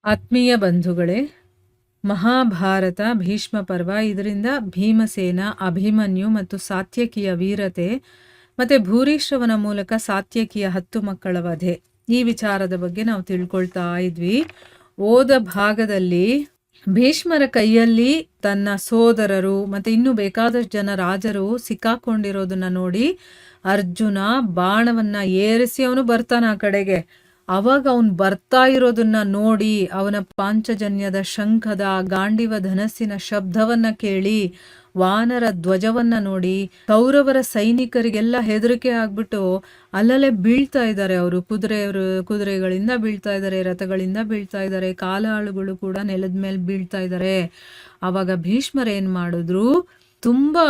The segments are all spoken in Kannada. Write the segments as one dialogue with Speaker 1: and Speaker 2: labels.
Speaker 1: ಆತ್ಮೀಯ ಬಂಧುಗಳೇ, ಮಹಾಭಾರತ ಭೀಷ್ಮ ಪರ್ವ. ಇದರಿಂದ ಭೀಮಸೇನ, ಅಭಿಮನ್ಯು ಮತ್ತು ಸಾತ್ಯಕಿಯ ವೀರತೆ ಮತ್ತು ಭೂರಿಶ್ರವನ ಮೂಲಕ ಸಾತ್ಯಕಿಯ 10 ಮಕ್ಕಳ ವಧೆ, ಈ ವಿಚಾರದ ಬಗ್ಗೆ ನಾವು ತಿಳ್ಕೊಳ್ತಾ ಇದ್ವಿ. ಓದ ಭಾಗದಲ್ಲಿ ಭೀಷ್ಮರ ಕೈಯಲ್ಲಿ ತನ್ನ ಸೋದರರು ಮತ್ತು ಇನ್ನೂ ಬೇಕಾದಷ್ಟು ಜನ ರಾಜರು ಸಿಕ್ಕಾಕೊಂಡಿರೋದನ್ನ ನೋಡಿ ಅರ್ಜುನ ಬಾಣವನ್ನ ಏರಿಸಿ ಅವನು ಬರ್ತಾನ ಆ ಕಡೆಗೆ. ಅವಾಗ ಅವನು ಬರ್ತಾ ಇರೋದನ್ನ ನೋಡಿ ಅವನ ಪಾಂಚಜನ್ಯದ ಶಂಖದ ಗಾಂಡಿವ ಧನಸ್ಸಿನ ಶಬ್ದವನ್ನ ಕೇಳಿ ವಾನರ ಧ್ವಜವನ್ನ ನೋಡಿ ಕೌರವರ ಸೈನಿಕರಿಗೆಲ್ಲ ಹೆದರಿಕೆ ಆಗ್ಬಿಟ್ಟು ಅಲ್ಲಲ್ಲೇ ಬೀಳ್ತಾ ಇದ್ದಾರೆ. ಅವರು ಕುದುರೆಗಳಿಂದ ಬೀಳ್ತಾ ಇದ್ದಾರೆ, ರಥಗಳಿಂದ ಬೀಳ್ತಾ ಇದ್ದಾರೆ, ಕಾಲಾಳುಗಳು ಕೂಡ ನೆಲದ ಮೇಲೆ ಬೀಳ್ತಾ ಇದ್ದಾರೆ. ಆವಾಗ ಭೀಷ್ಮರ್ ಏನ್ ಮಾಡಿದ್ರು, ತುಂಬಾ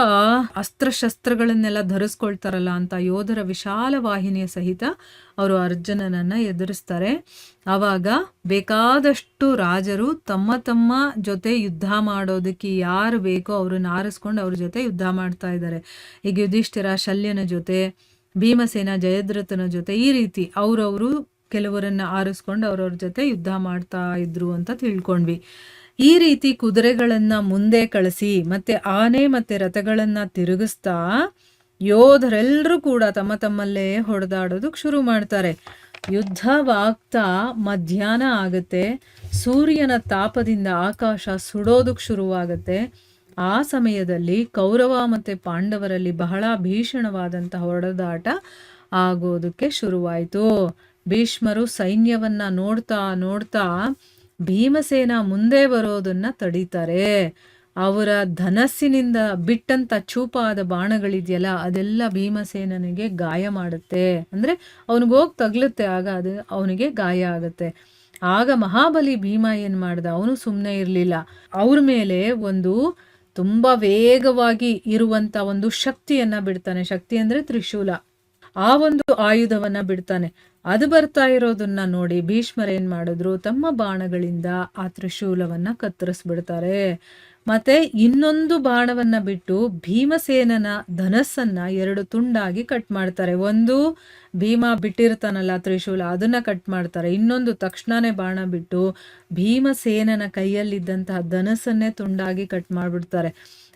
Speaker 1: ಅಸ್ತ್ರಶಸ್ತ್ರಗಳನ್ನೆಲ್ಲ ಧರಿಸ್ಕೊಳ್ತಾರಲ್ಲ ಅಂತ ಯೋಧರ ವಿಶಾಲ ವಾಹಿನಿಯ ಸಹಿತ ಅವರು ಅರ್ಜುನನನ್ನ ಎದುರಿಸ್ತಾರೆ. ಆವಾಗ ಬೇಕಾದಷ್ಟು ರಾಜರು ತಮ್ಮ ತಮ್ಮ ಜೊತೆ ಯುದ್ಧ ಮಾಡೋದಕ್ಕೆ ಯಾರು ಬೇಕೋ ಅವ್ರನ್ನ ಆರಿಸ್ಕೊಂಡು ಅವ್ರ ಜೊತೆ ಯುದ್ಧ ಮಾಡ್ತಾ ಇದ್ದಾರೆ. ಈಗ ಯುಧಿಷ್ಠಿರ ಶಲ್ಯನ ಜೊತೆ, ಭೀಮಸೇನ ಜಯದ್ರಥನ ಜೊತೆ, ಈ ರೀತಿ ಅವ್ರವರು ಕೆಲವರನ್ನ ಆರಿಸ್ಕೊಂಡು ಅವ್ರವ್ರ ಜೊತೆ ಯುದ್ಧ ಮಾಡ್ತಾ ಇದ್ರು ಅಂತ ತಿಳ್ಕೊಂಡ್ವಿ. ಈ ರೀತಿ ಕುದುರೆಗಳನ್ನ ಮುಂದೆ ಕಳಿಸಿ ಮತ್ತೆ ಆನೆ ಮತ್ತೆ ರಥಗಳನ್ನ ತಿರುಗಿಸ್ತಾ ಯೋಧರೆಲ್ಲರೂ ಕೂಡ ತಮ್ಮ ತಮ್ಮಲ್ಲೇ ಹೊಡೆದಾಡೋದಕ್ಕೆ ಶುರು ಮಾಡ್ತಾರೆ. ಯುದ್ಧವಾಗ್ತಾ ಮಧ್ಯಾಹ್ನ ಆಗುತ್ತೆ. ಸೂರ್ಯನ ತಾಪದಿಂದ ಆಕಾಶ ಸುಡೋದಕ್ಕೆ ಶುರುವಾಗುತ್ತೆ. ಆ ಸಮಯದಲ್ಲಿ ಕೌರವ ಮತ್ತೆ ಪಾಂಡವರಲ್ಲಿ ಬಹಳ ಭೀಷಣವಾದಂತಹ ಹೊಡೆದಾಟ ಆಗೋದಕ್ಕೆ ಶುರುವಾಯಿತು. ಭೀಷ್ಮರು ಸೈನ್ಯವನ್ನ ನೋಡ್ತಾ ನೋಡ್ತಾ ಭೀಮಸೇನ ಮುಂದೆ ಬರೋದನ್ನ ತಡೀತಾರೆ. ಅವರ ಧನಸ್ಸಿನಿಂದ ಬಿಟ್ಟಂತ ಚೂಪಾದ ಬಾಣಗಳಿದೆಯಲ್ಲ ಅದೆಲ್ಲ ಭೀಮಸೇನನಿಗೆ ಗಾಯ ಮಾಡುತ್ತೆ. ಅಂದ್ರೆ ಅವನಿಗೋಗಿ ತಗ್ಲುತ್ತೆ, ಆಗ ಅದು ಅವನಿಗೆ ಗಾಯ ಆಗುತ್ತೆ. ಆಗ ಮಹಾಬಲಿ ಭೀಮ ಏನ್ ಮಾಡ್ದ, ಅವನು ಸುಮ್ಮನೆ ಇರಲಿಲ್ಲ. ಅವ್ರ ಮೇಲೆ ಒಂದು ತುಂಬಾ ವೇಗವಾಗಿ ಇರುವಂತ ಒಂದು ಶಕ್ತಿಯನ್ನ ಬಿಡ್ತಾನೆ. ಶಕ್ತಿ ಅಂದ್ರೆ ತ್ರಿಶೂಲ. ಆ ಒಂದು ಆಯುಧವನ್ನ ಬಿಡ್ತಾನೆ. ಅದು ಬರ್ತಾ ಇರೋದನ್ನ ನೋಡಿ ಭೀಷ್ಮರ್ ಏನ್ ಮಾಡಿದ್ರು, ತಮ್ಮ ಬಾಣಗಳಿಂದ ಆ ತ್ರಿಶೂಲವನ್ನ ಕತ್ತರಿಸ್ಬಿಡ್ತಾರೆ. ಮತ್ತೆ ಇನ್ನೊಂದು ಬಾಣವನ್ನ ಬಿಟ್ಟು ಭೀಮಸೇನನ ಧನಸ್ಸನ್ನ 2 ತುಂಡಾಗಿ ಕಟ್ ಮಾಡ್ತಾರೆ. ಒಂದು ಭೀಮ ಬಿಟ್ಟಿರ್ತಾನಲ್ಲ ತ್ರಿಶೂಲ, ಅದನ್ನ ಕಟ್ ಮಾಡ್ತಾರೆ. ಇನ್ನೊಂದು ತಕ್ಷಣನೇ ಬಾಣ ಬಿಟ್ಟು ಭೀಮಸೇನನ ಕೈಯಲ್ಲಿದ್ದಂತಹ ಧನಸ್ಸನ್ನೇ ತುಂಡಾಗಿ ಕಟ್ ಮಾಡ್ಬಿಡ್ತಾರೆ.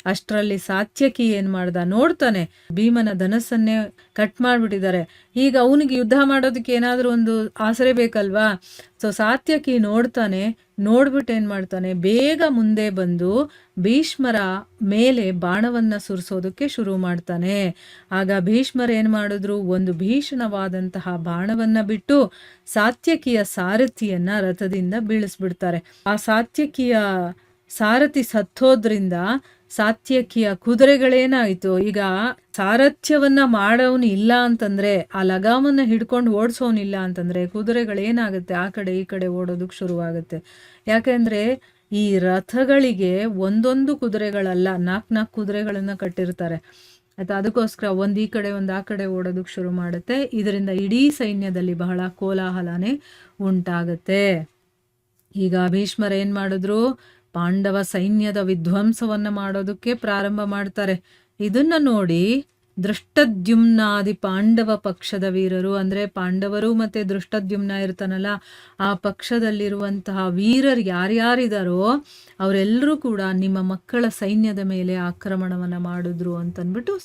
Speaker 1: ಅಷ್ಟರಲ್ಲಿ ಸಾತ್ಯಕಿ ಏನ್ ಮಾಡ್ದ, ನೋಡ್ತಾನೆ ಭೀಮನ ಧನಸ್ಸನ್ನೇ ಕಟ್ ಮಾಡ್ಬಿಟ್ಟಿದ್ದಾರೆ. ಈಗ ಅವನಿಗೆ ಯುದ್ಧ ಮಾಡೋದಕ್ಕೆ ಏನಾದ್ರೂ ಒಂದು ಆಸರೆ ಬೇಕಲ್ವಾ. ಸೊ ಸಾತ್ಯಕಿ ನೋಡ್ತಾನೆ. ನೋಡ್ಬಿಟ್ಟು ಏನ್ ಮಾಡ್ತಾನೆ, ಬೇಗ ಮುಂದೆ ಬಂದು ಭೀಷ್ಮರ ಮೇಲೆ ಬಾಣವನ್ನ ಸುರಿಸೋದಕ್ಕೆ ಶುರು ಮಾಡ್ತಾನೆ. ಆಗ ಭೀಷ್ಮರ್ ಏನ್ ಮಾಡಿದ್ರು, ಒಂದು ಭೀಷಣವಾದಂತಹ ಬಾಣವನ್ನ ಬಿಟ್ಟು ಸಾತ್ಯಕಿಯ ಸಾರಥಿಯನ್ನ ರಥದಿಂದ ಬೀಳಿಸ್ಬಿಡ್ತಾರೆ. ಆ ಸಾತ್ಯಕಿಯ ಸಾರಥಿ ಸತ್ತೋದ್ರಿಂದ ಸಾತ್ಯಕಿಯ ಕುದುರೆಗಳೇನಾಯ್ತು, ಈಗ ಸಾರಥ್ಯವನ್ನ ಮಾಡೋನು ಇಲ್ಲ ಅಂತಂದ್ರೆ, ಆ ಲಗಾಮನ್ನ ಹಿಡ್ಕೊಂಡು ಓಡಿಸೋನಿಲ್ಲ ಅಂತಂದ್ರೆ ಕುದುರೆಗಳೇನಾಗುತ್ತೆ, ಆ ಕಡೆ ಈ ಕಡೆ ಓಡೋದಕ್ಕೆ ಶುರುವಾಗುತ್ತೆ. ಯಾಕೆಂದ್ರೆ ಈ ರಥಗಳಿಗೆ ಒಂದೊಂದು ಕುದುರೆಗಳಲ್ಲ, 4 ಕುದುರೆಗಳನ್ನ ಕಟ್ಟಿರ್ತಾರೆ ಆಯ್ತಾ. ಅದಕ್ಕೋಸ್ಕರ ಒಂದ್ ಈ ಕಡೆ ಒಂದ್ ಆ ಕಡೆ ಓಡೋದಕ್ಕೆ ಶುರು ಮಾಡುತ್ತೆ. ಇದರಿಂದ ಇಡೀ ಸೈನ್ಯದಲ್ಲಿ ಬಹಳ ಕೋಲಾಹಲನೆ ಉಂಟಾಗತ್ತೆ. ಈಗ ಭೀಷ್ಮರ್ ಏನ್ ಮಾಡಿದ್ರು, ಪಾಂಡವ ಸೈನ್ಯದ ವಿಧ್ವಂಸವನ್ನ ಮಾಡೋದಕ್ಕೆ ಪ್ರಾರಂಭ ಮಾಡ್ತಾರೆ. ಇದನ್ನ ನೋಡಿ ದೃಷ್ಟದ್ಯುಮ್ನಾದಿ ಪಾಂಡವ ಪಕ್ಷದ ವೀರರು, ಅಂದ್ರೆ ಪಾಂಡವರು ಮತ್ತೆ ದೃಷ್ಟದ್ಯುಮ್ನ ಇರ್ತಾನಲ್ಲ, ಆ ಪಕ್ಷದಲ್ಲಿರುವಂತಹ ವೀರರು ಯಾರ್ಯಾರಿದಾರೋ ಅವರೆಲ್ಲರೂ ಕೂಡ ನಿಮ್ಮ ಮಕ್ಕಳ ಸೈನ್ಯದ ಮೇಲೆ ಆಕ್ರಮಣವನ್ನ ಮಾಡಿದ್ರು ಅಂತನ್ಬಿಟ್ಟು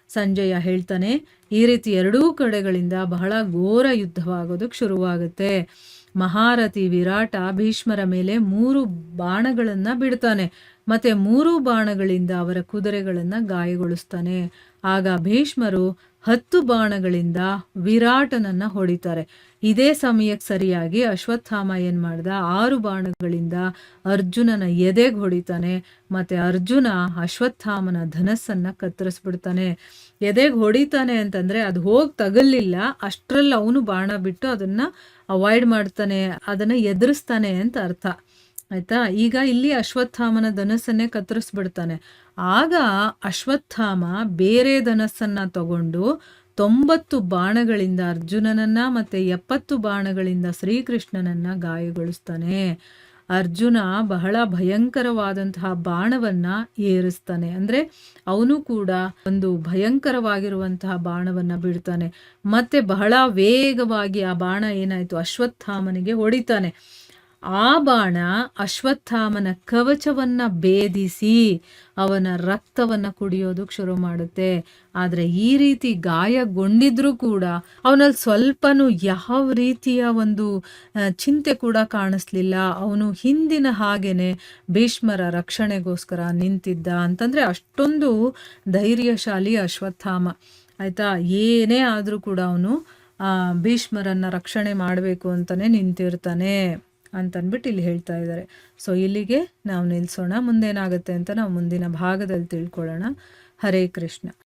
Speaker 1: ಸಂಜಯ ಹೇಳ್ತಾನೆ. ಈ ರೀತಿ 2 ಕಡೆಗಳಿಂದ ಬಹಳ ಘೋರ ಯುದ್ಧವಾಗೋದಕ್ಕೆ ಶುರುವಾಗುತ್ತೆ. ಮಹಾರಥಿ ವಿರಾಟ ಭೀಷ್ಮರ ಮೇಲೆ 3 ಬಾಣಗಳನ್ನ ಬಿಡ್ತಾನೆ. ಮತ್ತೆ 3 ಬಾಣಗಳಿಂದ ಅವರ ಕುದುರೆಗಳನ್ನ ಗಾಯಗೊಳಿಸ್ತಾನೆ. ಆಗ ಭೀಷ್ಮರು 10 ಬಾಣಗಳಿಂದ ವಿರಾಟನನ್ನ ಹೊಡಿತಾರೆ. ಇದೇ ಸಮಯಕ್ಕೆ ಸರಿಯಾಗಿ ಅಶ್ವತ್ಥಾಮ ಏನ್ ಮಾಡ್ದ, 6 ಬಾಣಗಳಿಂದ ಅರ್ಜುನನ ಎದೆಗೆ ಹೊಡಿತಾನೆ. ಮತ್ತೆ ಅರ್ಜುನ ಅಶ್ವತ್ಥಾಮನ ಧನಸ್ಸನ್ನ ಕತ್ತರಿಸ್ಬಿಡ್ತಾನೆ. ಎದೆಗೆ ಹೊಡಿತಾನೆ ಅಂತಂದ್ರೆ ಅದು ಹೋಗಿ ತಗಲಿಲ್ಲ, ಅಷ್ಟ್ರಲ್ಲಿ ಅವನು ಬಾಣ ಬಿಟ್ಟು ಅದನ್ನ ಅವಾಯ್ಡ್ ಮಾಡ್ತಾನೆ, ಅದನ್ನ ಎದುರಿಸ್ತಾನೆ ಅಂತ ಅರ್ಥ ಆಯ್ತಾ. ಈಗ ಇಲ್ಲಿ ಅಶ್ವತ್ಥಾಮನ ಧನಸ್ಸನ್ನೇ ಕತ್ತರಿಸ್ಬಿಡ್ತಾನೆ. ಆಗ ಅಶ್ವತ್ಥಾಮ ಬೇರೆ ಧನಸ್ಸನ್ನ ತಗೊಂಡು 90 ಬಾಣಗಳಿಂದ ಅರ್ಜುನನನ್ನ ಮತ್ತೆ 70 ಬಾಣಗಳಿಂದ ಶ್ರೀಕೃಷ್ಣನನ್ನ ಗಾಯಗೊಳಿಸ್ತಾನೆ. ಅರ್ಜುನ ಬಹಳ ಭಯಂಕರವಾದಂತಹ ಬಾಣವನ್ನ ಏರಿಸ್ತಾನೆ. ಅಂದ್ರೆ ಅವನು ಕೂಡ ಒಂದು ಭಯಂಕರವಾಗಿರುವಂತಹ ಬಾಣವನ್ನ ಬಿಡ್ತಾನೆ. ಮತ್ತೆ ಬಹಳ ವೇಗವಾಗಿ ಆ ಬಾಣ ಏನಾಯ್ತು, ಅಶ್ವತ್ಥಾಮನಿಗೆ ಹೊಡಿತಾನೆ. ಆ ಬಾಣ ಅಶ್ವತ್ಥಾಮನ ಕವಚವನ್ನ ಭೇದಿಸಿ ಅವನ ರಕ್ತವನ್ನ ಕುಡಿಯೋದಕ್ಕೆ ಶುರು ಮಾಡುತ್ತೆ. ಆದ್ರೆ ಈ ರೀತಿ ಗಾಯಗೊಂಡಿದ್ರೂ ಕೂಡ ಅವನಲ್ಲಿ ಸ್ವಲ್ಪನೂ ಯಾವ ರೀತಿಯ ಒಂದು ಚಿಂತೆ ಕೂಡ ಕಾಣಿಸ್ಲಿಲ್ಲ. ಅವನು ಹಿಂದಿನ ಹಾಗೇನೆ ಭೀಷ್ಮರ ರಕ್ಷಣೆಗೋಸ್ಕರ ನಿಂತಿದ್ದ ಅಂತಂದ್ರೆ ಅಷ್ಟೊಂದು ಧೈರ್ಯಶಾಲಿ ಅಶ್ವತ್ಥಾಮ. ಆಯ್ತಾ, ಏನೇ ಆದ್ರೂ ಕೂಡ ಅವನು ಭೀಷ್ಮರನ್ನ ರಕ್ಷಣೆ ಮಾಡಬೇಕು ಅಂತಾನೆ ನಿಂತಿರ್ತಾನೆ ಅಂತನ್ಬಿಟ್ಟು ಇಲ್ಲಿ ಹೇಳ್ತಾ ಇದ್ದಾರೆ. ಸೊ ಇಲ್ಲಿಗೆ ನಾವು ನಿಲ್ಸೋಣ. ಮುಂದೇನಾಗುತ್ತೆ ಅಂತ ನಾವು ಮುಂದಿನ ಭಾಗದಲ್ಲಿ ತಿಳ್ಕೊಳ್ಳೋಣ. ಹರೇ ಕೃಷ್ಣ.